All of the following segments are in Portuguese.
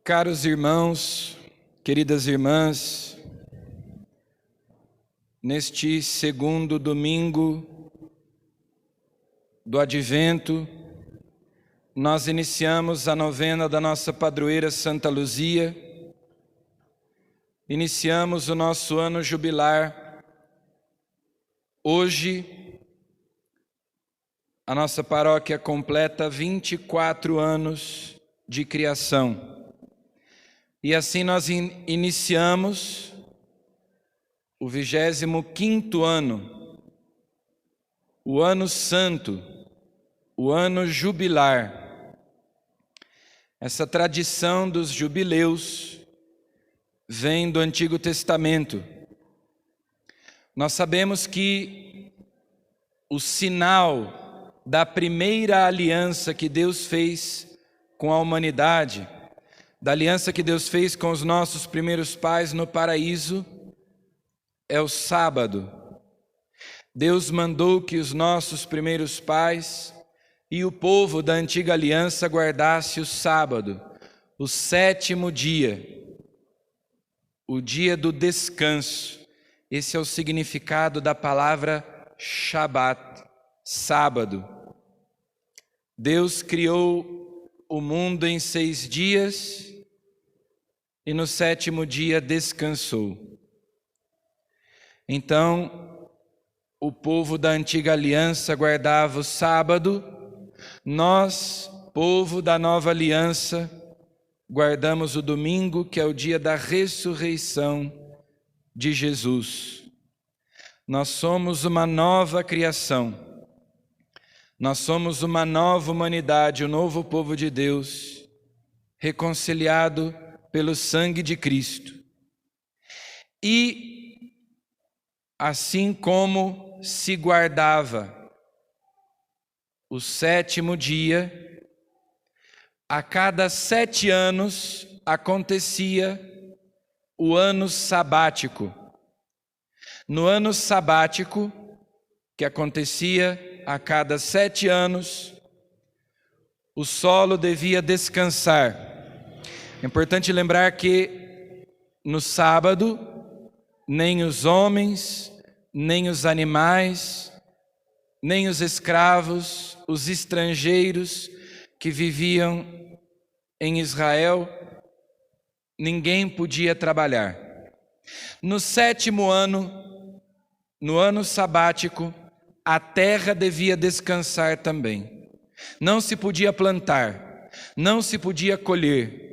Caros irmãos, queridas irmãs, neste segundo domingo do Advento, nós iniciamos a novena da nossa padroeira Santa Luzia, iniciamos o nosso ano jubilar. Hoje, a nossa paróquia completa 24 anos de criação. E assim nós iniciamos o 25º ano, o ano santo, o ano jubilar. Essa tradição dos jubileus vem do Antigo Testamento. Nós sabemos que o sinal da primeira aliança que Deus fez com a humanidade, da aliança que Deus fez com os nossos primeiros pais no paraíso, é o sábado. Deus mandou que os nossos primeiros pais e o povo da antiga aliança guardasse o sábado, o 7º dia, o dia do descanso. Esse é o significado da palavra Shabat, sábado. Deus criou o mundo em 6 dias e no 7º dia descansou. Então, o povo da antiga aliança guardava o sábado. Nós, povo da nova aliança, guardamos o domingo, que é o dia da ressurreição de Jesus. Nós somos uma nova criação. Nós somos uma nova humanidade, um novo povo de Deus, reconciliado pelo sangue de Cristo. E assim como se guardava o 7º dia, a cada 7 anos acontecia o ano sabático. No ano sabático, que acontecia a cada 7 anos, o solo devia descansar. É importante lembrar que no sábado, nem os homens, nem os animais, nem os escravos, os estrangeiros que viviam em Israel, ninguém podia trabalhar. No 7º ano, no ano sabático, a terra devia descansar também. Não se podia plantar, não se podia colher.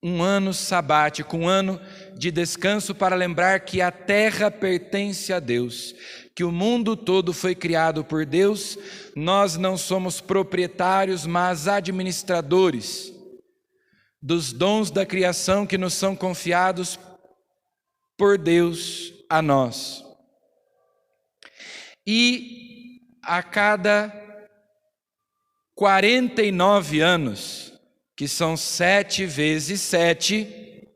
Um ano sabático, um ano de descanso para lembrar que a terra pertence a Deus, que o mundo todo foi criado por Deus. Nós não somos proprietários, mas administradores dos dons da criação que nos são confiados por Deus a nós. E a cada 49 anos, que são 7 vezes 7,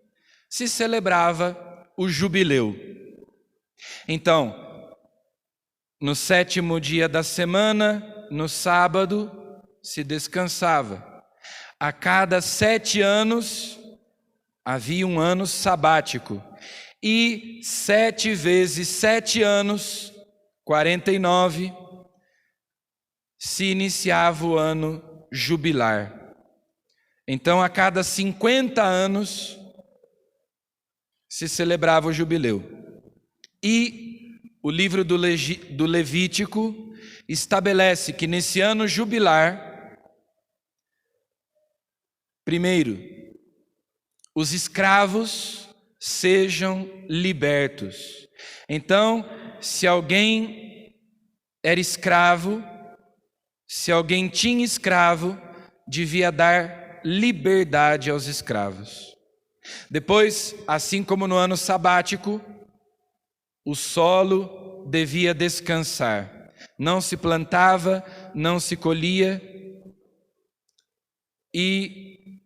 se celebrava o jubileu. Então, no 7º dia da semana, no sábado, se descansava. A cada 7 anos, havia um ano sabático. E 7 vezes 7 anos, 49, se iniciava o ano jubilar. Então, a cada 50 anos, se celebrava o jubileu. E o livro do Levítico estabelece que nesse ano jubilar, primeiro, os escravos sejam libertos. Então, se alguém era escravo, se alguém tinha escravo, devia dar liberdade aos escravos. Depois, assim como no ano sabático, o solo devia descansar. Não se plantava, não se colhia. E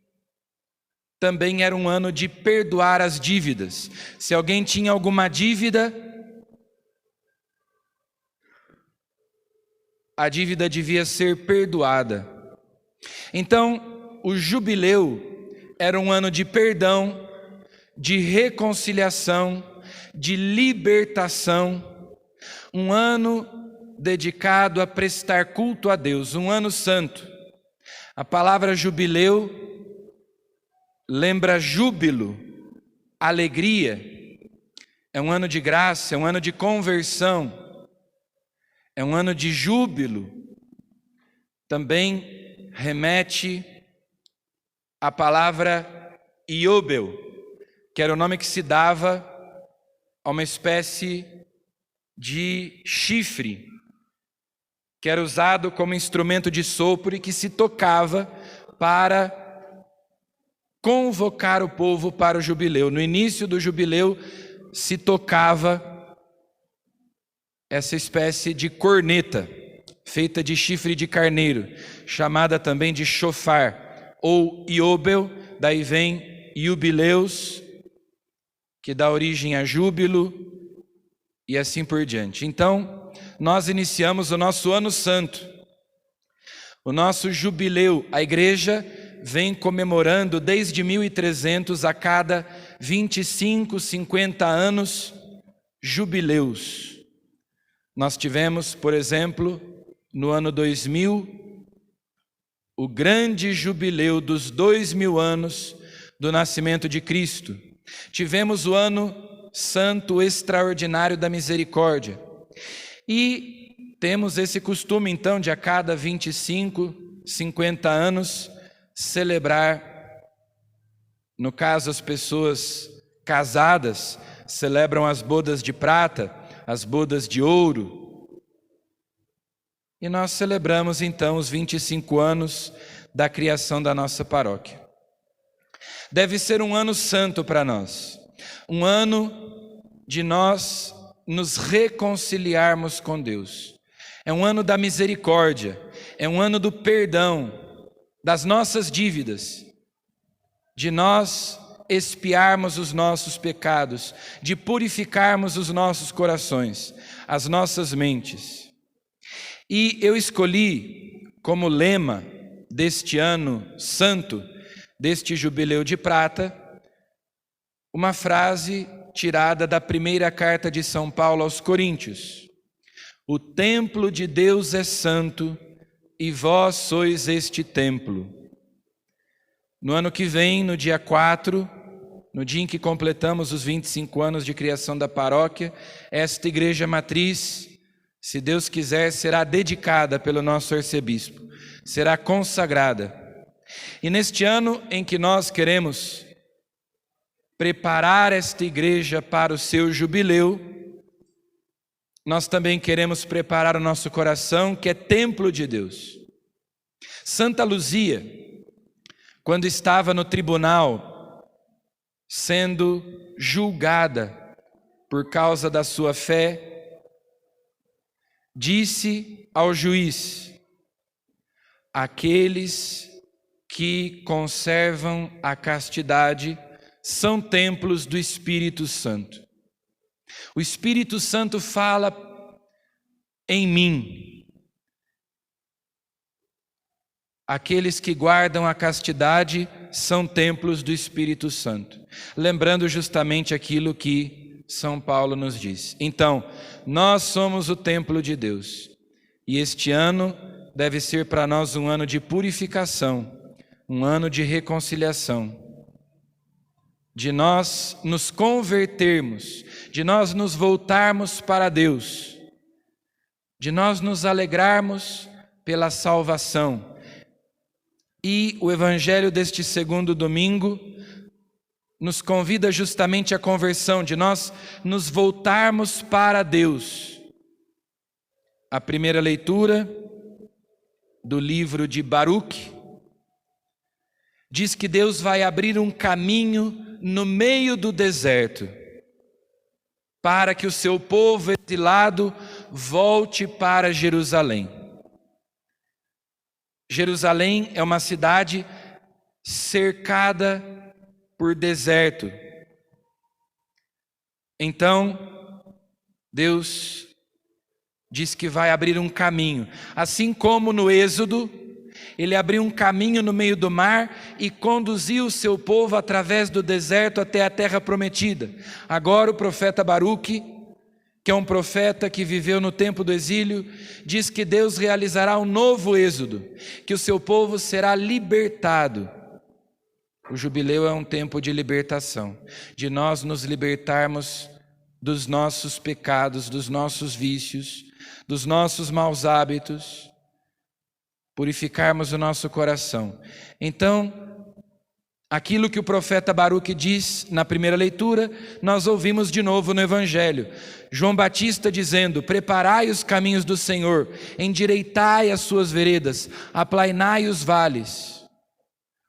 também era um ano de perdoar as dívidas. Se alguém tinha alguma dívida, a dívida devia ser perdoada. Então, o jubileu era um ano de perdão, de reconciliação, de libertação, um ano dedicado a prestar culto a Deus, um ano santo. A palavra jubileu lembra júbilo, alegria. É um ano de graça, é um ano de conversão, é um ano de júbilo. Também remete à palavra iobel, que era o nome que se dava a uma espécie de chifre, que era usado como instrumento de sopro e que se tocava para convocar o povo para o jubileu. No início do jubileu se tocava essa espécie de corneta, feita de chifre de carneiro, chamada também de shofar, ou iobel, daí vem jubileus, que dá origem a júbilo, e assim por diante. Então, nós iniciamos o nosso ano santo, o nosso jubileu. A igreja vem comemorando desde 1300, a cada 25, 50 anos, jubileus. Nós tivemos, por exemplo, no ano 2000, o grande jubileu dos 2000 anos do nascimento de Cristo. Tivemos o ano santo extraordinário da misericórdia. E temos esse costume, então, de a cada 25, 50 anos, celebrar, no caso as pessoas casadas, celebram as bodas de prata, as bodas de ouro. E nós celebramos, então, os 25 anos da criação da nossa paróquia. Deve ser um ano santo para nós, um ano de nós nos reconciliarmos com Deus. É um ano da misericórdia, é um ano do perdão das nossas dívidas, de nós expiarmos os nossos pecados, de purificarmos os nossos corações, as nossas mentes. E eu escolhi como lema deste ano santo, deste jubileu de prata, uma frase tirada da primeira carta de São Paulo aos Coríntios: o templo de Deus é santo e vós sois este templo. No ano que vem, no dia 4, no dia em que completamos os 25 anos de criação da paróquia, esta igreja matriz, se Deus quiser, será dedicada pelo nosso arcebispo, será consagrada. E neste ano em que nós queremos preparar esta igreja para o seu jubileu, nós também queremos preparar o nosso coração, que é templo de Deus. Santa Luzia, quando estava no tribunal, sendo julgada por causa da sua fé, disse ao juiz: aqueles que conservam a castidade são templos do Espírito Santo. O Espírito Santo fala em mim. Aqueles que guardam a castidade são templos do Espírito Santo. Lembrando justamente aquilo que São Paulo nos diz. Então, nós somos o templo de Deus. E este ano deve ser para nós um ano de purificação, um ano de reconciliação, de nós nos convertermos, de nós nos voltarmos para Deus, de nós nos alegrarmos pela salvação. E o evangelho deste segundo domingo nos convida justamente à conversão, de nós nos voltarmos para Deus. A primeira leitura do livro de Baruque diz que Deus vai abrir um caminho no meio do deserto, para que o seu povo exilado volte para Jerusalém. Jerusalém é uma cidade cercada por deserto. Então, Deus diz que vai abrir um caminho. Assim como no Êxodo, Ele abriu um caminho no meio do mar e conduziu o seu povo através do deserto até a terra prometida. Agora o profeta Baruque, que é um profeta que viveu no tempo do exílio, diz que Deus realizará um novo êxodo, que o seu povo será libertado. O jubileu é um tempo de libertação, de nós nos libertarmos dos nossos pecados, dos nossos vícios, dos nossos maus hábitos, purificarmos o nosso coração. Então, aquilo que o profeta Baruque diz na primeira leitura, nós ouvimos de novo no Evangelho. João Batista dizendo: preparai os caminhos do Senhor, endireitai as suas veredas, aplainai os vales.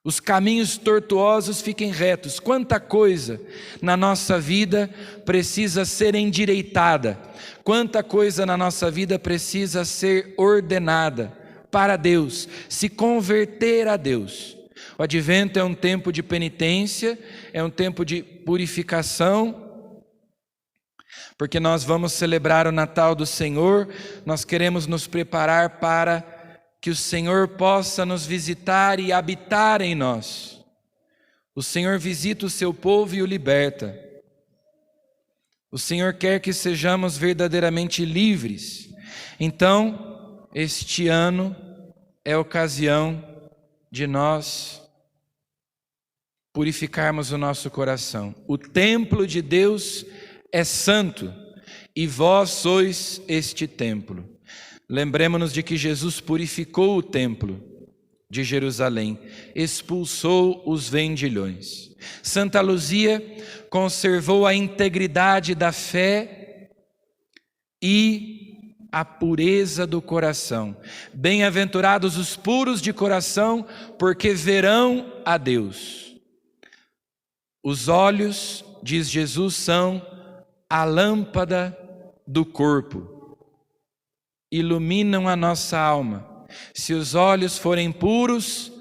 Os caminhos tortuosos fiquem retos. Quanta coisa na nossa vida precisa ser endireitada. Quanta coisa na nossa vida precisa ser ordenada para Deus, se converter a Deus. O advento é um tempo de penitência, é um tempo de purificação, porque nós vamos celebrar o Natal do Senhor, nós queremos nos preparar para que o Senhor possa nos visitar e habitar em nós. O Senhor visita o seu povo e o liberta. O Senhor quer que sejamos verdadeiramente livres. Então, este ano é ocasião de nós purificarmos o nosso coração. O templo de Deus é santo e vós sois este templo. Lembremos-nos de que Jesus purificou o templo de Jerusalém, expulsou os vendilhões. Santa Luzia conservou a integridade da fé e a pureza do coração. Bem-aventurados os puros de coração, porque verão a Deus. Os olhos, diz Jesus, são a lâmpada do corpo, iluminam a nossa alma. Se os olhos forem puros,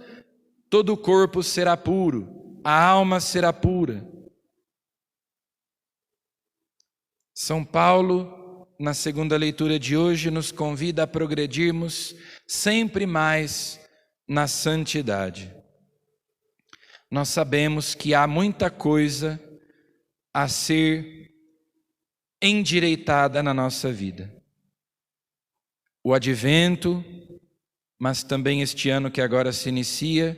todo o corpo será puro, a alma será pura. São Paulo, na segunda leitura de hoje, nos convida a progredirmos sempre mais na santidade. Nós sabemos que há muita coisa a ser endireitada na nossa vida. O advento, mas também este ano que agora se inicia,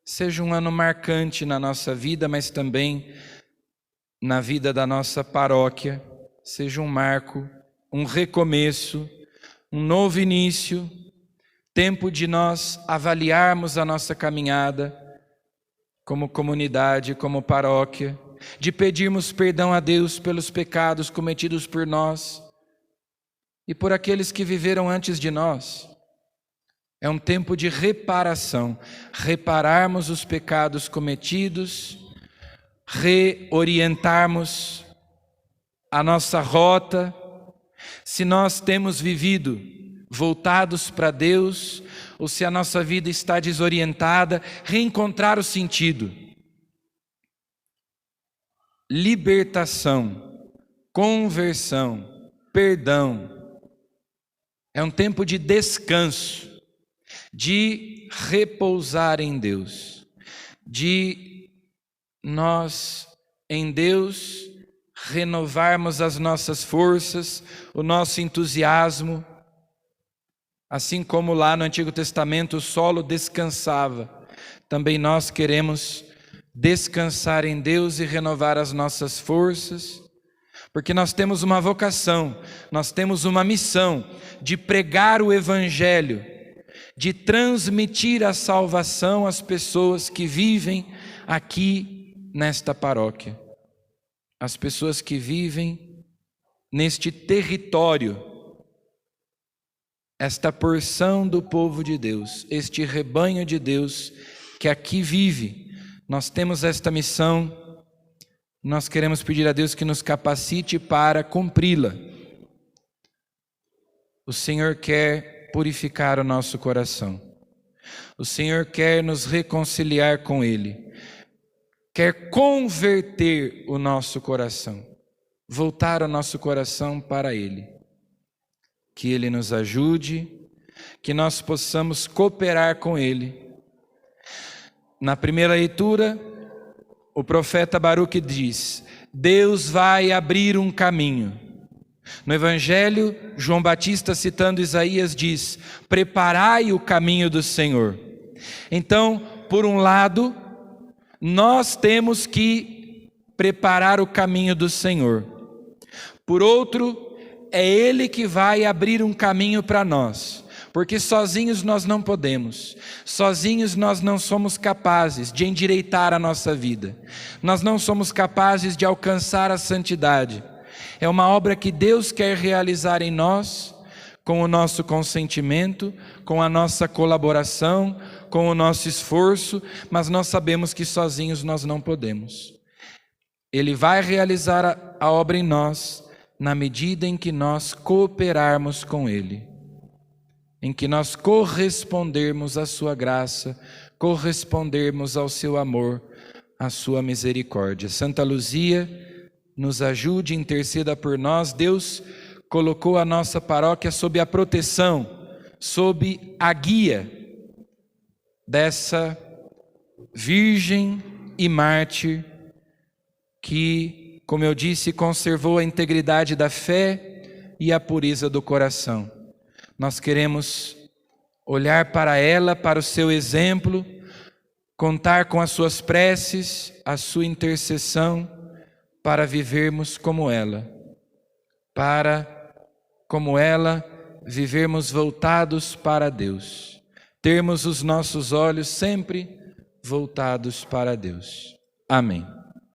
seja um ano marcante na nossa vida, mas também na vida da nossa paróquia, seja um marco, um recomeço, um novo início, tempo de nós avaliarmos a nossa caminhada como comunidade, como paróquia, de pedirmos perdão a Deus pelos pecados cometidos por nós e por aqueles que viveram antes de nós. É um tempo de reparação, repararmos os pecados cometidos, reorientarmos a nossa rota. Se nós temos vivido voltados para Deus, ou se a nossa vida está desorientada, reencontrar o sentido. Libertação, conversão, perdão. É um tempo de descanso, de repousar em Deus, de nós em Deus renovarmos as nossas forças, o nosso entusiasmo. Assim como lá no Antigo Testamento o solo descansava, também nós queremos descansar em Deus e renovar as nossas forças, porque nós temos uma vocação, nós temos uma missão de pregar o Evangelho, de transmitir a salvação às pessoas que vivem aqui nesta paróquia, as pessoas que vivem neste território, esta porção do povo de Deus, este rebanho de Deus que aqui vive. Nós temos esta missão, nós queremos pedir a Deus que nos capacite para cumpri-la. O Senhor quer purificar o nosso coração, o Senhor quer nos reconciliar com Ele, quer converter o nosso coração, voltar o nosso coração para Ele. Que Ele nos ajude, que nós possamos cooperar com Ele. Na primeira leitura, o profeta Baruque diz: Deus vai abrir um caminho. No Evangelho, João Batista, citando Isaías, diz: preparai o caminho do Senhor. Então, por um lado, nós temos que preparar o caminho do Senhor. Por outro, é Ele que vai abrir um caminho para nós, porque sozinhos nós não podemos, sozinhos nós não somos capazes de endireitar a nossa vida, nós não somos capazes de alcançar a santidade. É uma obra que Deus quer realizar em nós, com o nosso consentimento, com a nossa colaboração, com o nosso esforço, mas nós sabemos que sozinhos nós não podemos. Ele vai realizar a obra em nós, na medida em que nós cooperarmos com Ele, em que nós correspondermos à sua graça, correspondermos ao seu amor, à sua misericórdia. Santa Luzia, nos ajude, interceda por nós. Deus colocou a nossa paróquia sob a proteção, sob a guia dessa virgem e mártir que, como eu disse, conservou a integridade da fé e a pureza do coração. Nós queremos olhar para ela, para o seu exemplo, contar com as suas preces, a sua intercessão, para vivermos como ela, vivermos voltados para Deus, termos os nossos olhos sempre voltados para Deus. Amém.